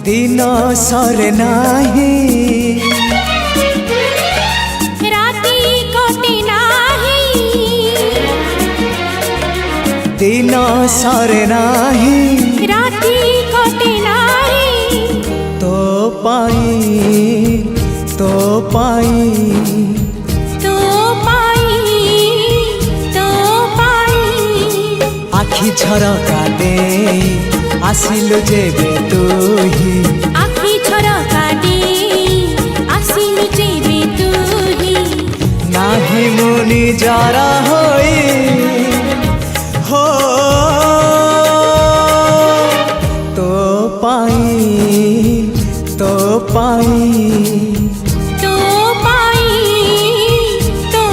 दिन सरे नाही राती कटे नाही दिन सरे नाही राती कटे नाही तो पाई तो पाई तो पाई आखि झरका दे आसिलु जेबे तुही आखि झरका दे आसिलु जेबे तुही नाही मुनि जरा होई हो तो पाई तो पाई तो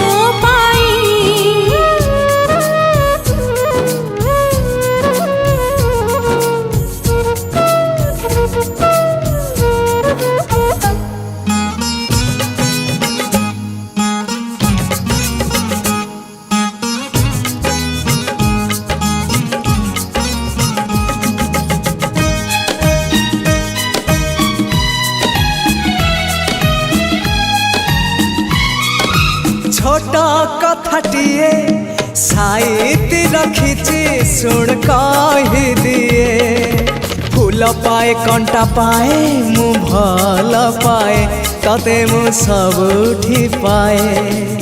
छोट कथाटिए साइति रखिछि सुन कहि दिए फूल पाए कंटा पाए मु भल पाए तते मु सबुठी पाए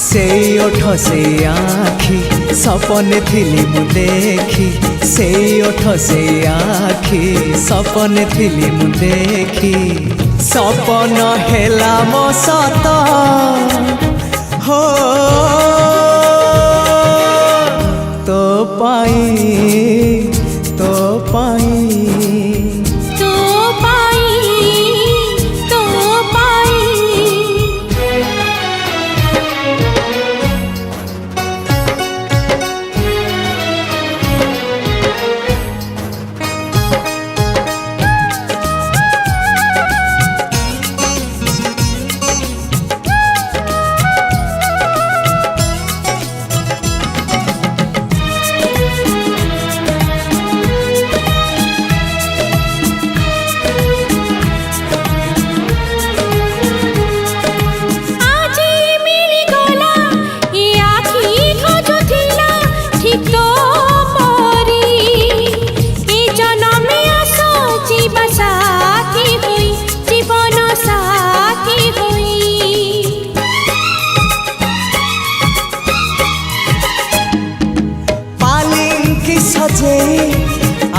से ओठ से आखि सपने थिली मु देखी से ओठ से आखि सपने थिली मु देखी सपन हेला मो सत हो तो पाई तो पाई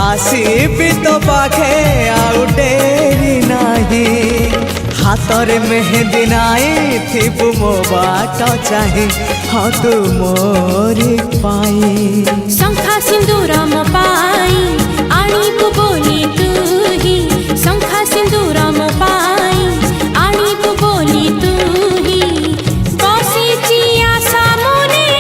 आसीबी तो पाखे आउ डेरी नाही हाथरे मेहंदी नाई थिबु मो बाट चाहे हाँ तू मोरी पाई शंखा सिंदूर मो पाई आनिबु बोली तुही शंखा सिंदूर मो पाई आनिबु बोली तुही बसिची आशा मने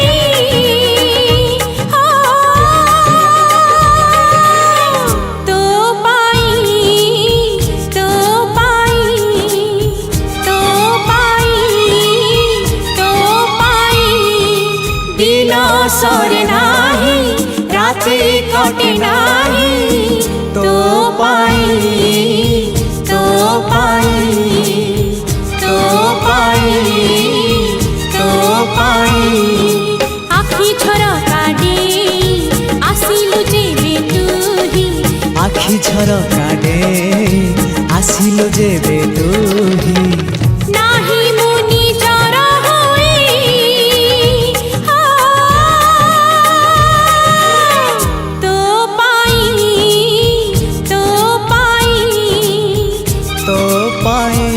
सरे नाही राती कटे नाही तो पाई तो पाई तो पाई तो पाई आखि झरका दे आसिलु जेबे तुही आखि झरका दे आसिलु जेबे तुही नाही मुनि जरा पाए